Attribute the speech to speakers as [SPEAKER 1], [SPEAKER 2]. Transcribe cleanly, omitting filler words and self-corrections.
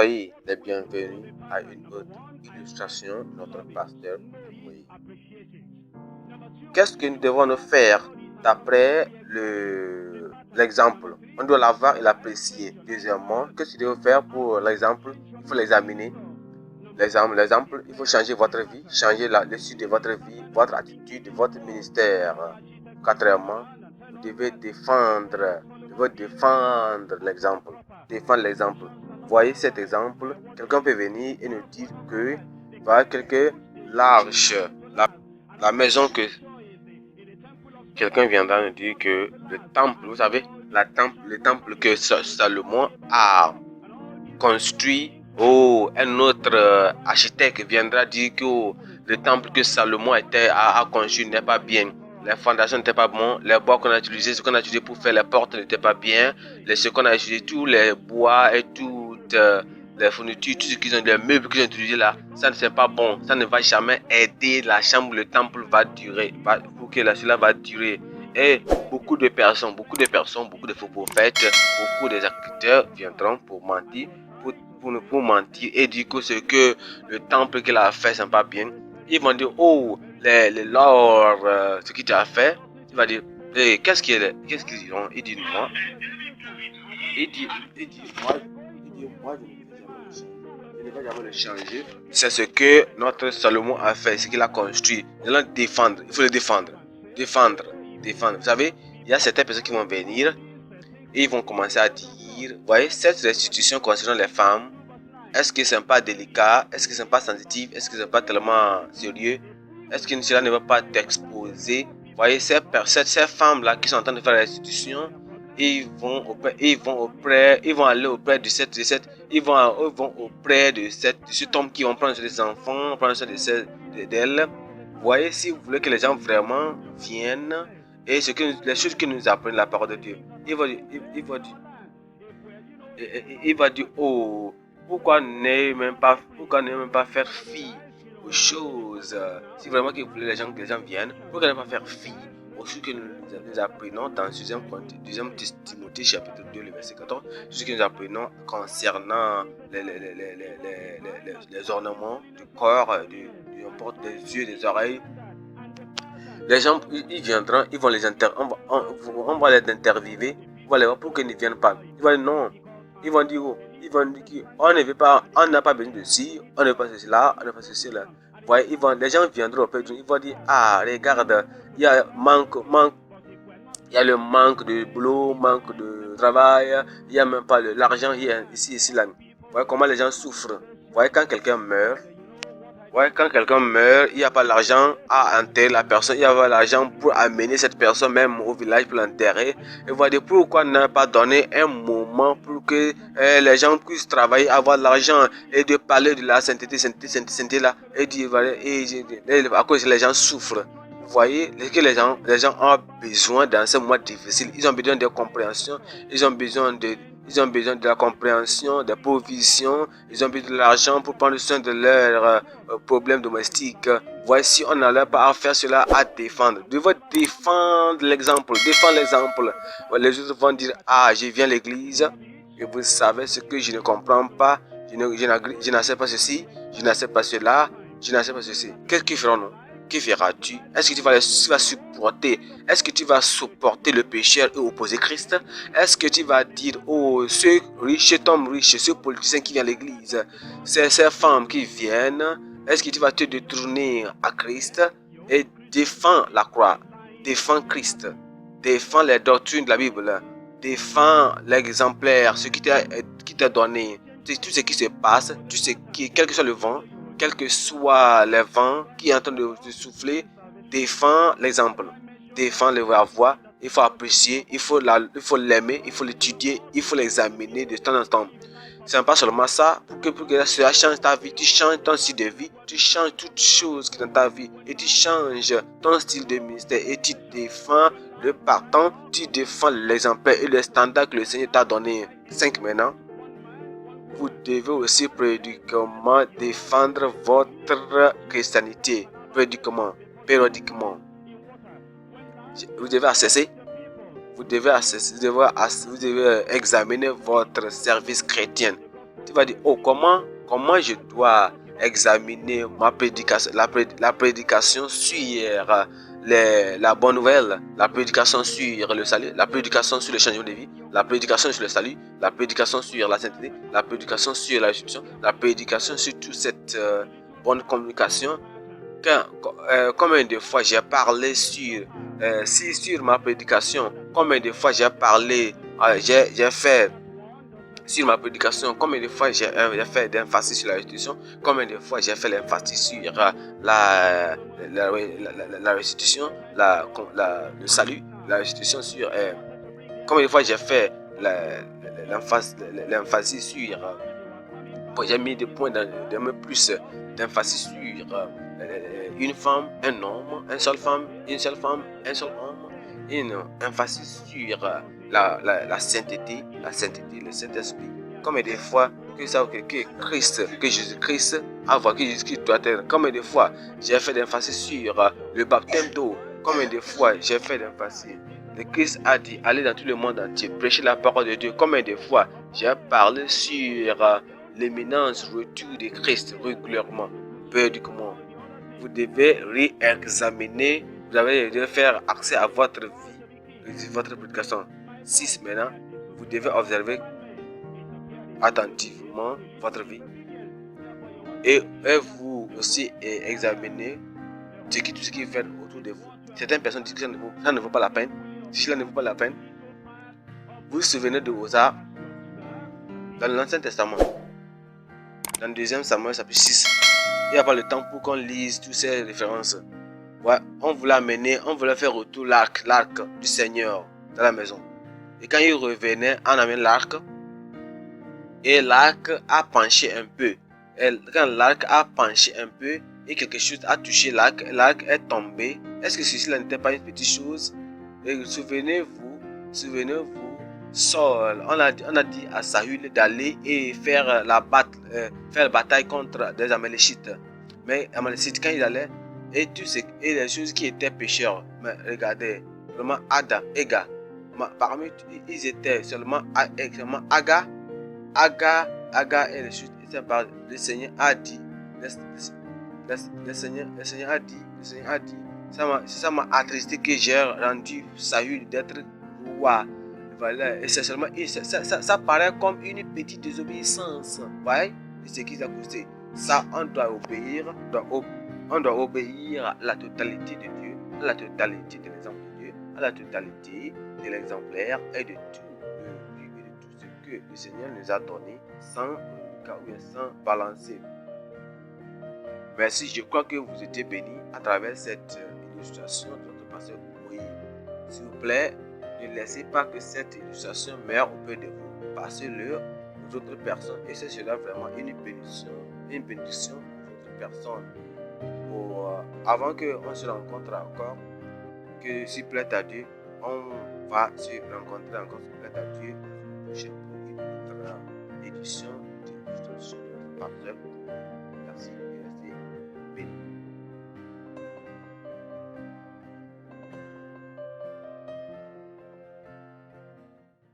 [SPEAKER 1] Soyez les bienvenus à une autre illustration de notre pasteur Moïse. Qu'est-ce que nous devons nous faire d'après l'exemple? On doit l'avoir et l'apprécier. Deuxièmement, qu'est-ce que tu dois faire pour l'exemple? Il faut l'examiner. L'exemple, il faut changer votre vie, changer le sud de votre vie, votre attitude, votre ministère. Quatrièmement, vous devez défendre l'exemple. Défendre l'exemple. Voyez cet exemple. Quelqu'un peut venir et nous dire que voilà quelque large la maison que quelqu'un viendra nous dire que le temple, vous savez, le temple que Salomon a construit. Un autre architecte viendra dire que le temple que Salomon a construit n'est pas bien. Les fondations n'étaient pas bonnes, les bois qu'on a utilisés, ce qu'on a utilisé pour faire les portes n'était pas bien. Ce qu'on a utilisé, tous les bois et toutes les fournitures, tout ce qu'ils ont, les meubles qu'ils ont utilisés là, ça ne c'est pas bon. Ça ne va jamais aider la chambre, le temple va durer, pour que cela va durer. Et beaucoup de personnes, beaucoup de faux prophètes, beaucoup des acteurs viendront pour mentir, pour mentir et dire que ce que le temple qu'il a fait, c'est pas bien. Ils vont dire, oh, ce qu'il t'a fait. Il va dire, qu'est-ce qu'ils diront? Il dit, moi, moi, je ne vais jamais le changer. C'est ce que notre Salomon a fait, ce qu'il a construit. Il faut le défendre. Vous savez, il y a certaines personnes qui vont venir et ils vont commencer à dire, voyez, cette restitution concernant les femmes, est-ce que ce n'est pas délicat? Est-ce que ce n'est pas sensitif? Est-ce que ce n'est pas tellement sérieux? Est-ce que cela ne va pas t'exposer? Voyez, ces femmes-là qui sont en train de faire la restitution, ils vont aller auprès de cet homme qui vont prendre soin des enfants, prendre soin d'elle. Voyez, si vous voulez que les gens vraiment viennent, et les choses que nous apprennent la parole de Dieu, il va dire, oh, pourquoi ne même pas faire fi aux choses? Si vraiment que vous voulez que les gens viennent, pourquoi ne pas faire fi aux choses que nous apprenons dans 2 Timothée chapitre 2, le verset 14, ce que nous apprenons concernant les ornements du corps, des yeux, des oreilles. Les gens, ils viendront, on va les interviewer, on va les voir pour qu'ils ne viennent pas. Ils vont dire non. Ils vont dire on n'a pas besoin de ci, on ne veut pas ceci là, on ne veut pas ceci là. Voyez, les gens viendront auprès de nous, ils vont dire, ah, regarde, il y a le manque de boulot, manque de travail, il n'y a même pas l'argent ici, là. Voyez comment les gens souffrent. Voyez, quand quelqu'un meurt, il n'y a pas l'argent à enterrer la personne, il n'y a pas l'argent pour amener cette personne même au village pour l'enterrer. Et vous dire pourquoi ne pas donner un moment pour que les gens puissent travailler, avoir l'argent et de parler de la sainteté là. Et à cause les gens souffrent. Vous voyez que les gens ont besoin dans ces moments difficiles. Ils ont besoin de compréhension, ils ont besoin de la compréhension, des provisions, ils ont besoin de l'argent pour prendre soin de leurs problèmes domestiques. Voici, on n'a pas à faire cela, à défendre. Vous devez défendre l'exemple, Les autres vont dire, ah, je viens à l'église, et vous savez ce que je ne comprends pas, je n'accepte pas ceci, je n'accepte pas cela, je n'accepte pas ceci. Qu'est-ce qu'ils feront, non? Que feras-tu? Est-ce que tu vas supporter? Est-ce que tu vas supporter le pécheur et opposer Christ? Est-ce que tu vas dire, oh, ce homme riche, ce politicien qui vient à l'église, ces femmes qui viennent, est-ce que tu vas te détourner à Christ et défends la croix, défends Christ, défends les doctrines de la Bible, défends l'exemplaire, ce qui t'a donné, tout ce qui se passe, quel que soit le vent, quel que soit le vent qui est en train de souffler, défends l'exemple, défends le voix. Il faut apprécier, il faut l'aimer, il faut l'étudier, il faut l'examiner de temps en temps. Ce n'est pas seulement ça, pour que cela change ta vie, tu changes ton style de vie, tu changes toutes choses qui sont dans ta vie, et tu changes ton style de ministère, et tu défends le partant, tu défends l'exemple et le standard que le Seigneur t'a donné. 5 maintenant. Vous devez aussi périodiquement défendre votre christianité. Périodiquement. Vous devez examiner votre service chrétien. tu vas dire, oh, comment je dois examiner ma prédication, la prédication sur la bonne nouvelle, la prédication sur le salut, la prédication sur le changement de vie, la prédication sur le salut, la prédication sur la sainteté, la prédication sur la résurrection, la prédication sur toute cette bonne communication. Combien de fois j'ai parlé sur ma prédication, combien de fois j'ai parlé, j'ai fait sur ma prédication, combien de fois j'ai fait d'emphasis sur la restitution, combien de fois j'ai fait l'emphasis sur la restitution, le salut, la restitution sur combien de fois j'ai fait l'emphasis sur j'ai mis des points plus d'emphasis sur une femme, un homme, une seule femme, un seul homme, une emphasis sur la sainteté, le Saint-Esprit. Combien de fois que Jésus-Christ que Jésus-Christ doit être. Combien de fois j'ai fait d'emphasis sur le baptême d'eau. Combien de fois j'ai fait d'emphasis. Le Christ a dit, allez dans tout le monde entier, prêchez la parole de Dieu. Combien de fois j'ai parlé sur l'éminence retour de Christ régulièrement, périodiquement. Vous devez réexaminer, vous devez faire accès à votre vie, votre prédication. 6 maintenant, vous devez observer attentivement votre vie et vous aussi examiner tout ce qui fait autour de vous. Certaines personnes disent que ça ne vaut pas la peine. Si cela ne vaut pas la peine, vous vous souvenez de Osa dans l'Ancien Testament. Dans le 2 Samuel, chapitre 6. Il n'y a pas le temps pour qu'on lise toutes ces références. Ouais, on voulait faire retour l'arc du Seigneur dans la maison. Et quand il revenait, on amène l'arc. Et l'arc a penché un peu. Et quand l'arc a penché un peu et quelque chose a touché l'arc est tombé. Est-ce que ceci n'était pas une petite chose? Et souvenez-vous, Saul, on a dit à Saül d'aller et faire la bataille contre des Amalécites. Mais Amalécites, quand il allait, et les choses qui étaient pécheurs, mais regardez, seulement Ada, Ega, parmi ils étaient seulement Aga et les choses étaient par le Seigneur a dit, le Seigneur a dit, ça m'a attristé que j'ai rendu Saül d'être roi. Voilà, et c'est seulement, ça paraît comme une petite désobéissance. Voyez, c'est ce qui a causé. Ça, on doit obéir, on doit obéir à la totalité de Dieu, à la totalité de l'exemple de Dieu, à la totalité de l'exemplaire et de tout ce que le Seigneur nous a donné sans balancer. Merci, je crois que vous étiez bénis à travers cette illustration de notre pasteur Moïse. S'il vous plaît, ne laissez pas que cette illustration meure auprès de vous. Passez-le aux autres personnes et c'est cela vraiment une bénédiction pour votre personne. Avant qu'on se rencontre encore, que s'il plaît à Dieu, on va se rencontrer encore s'il plaît à Dieu pour une autre édition de l'illustration de notre pasteur.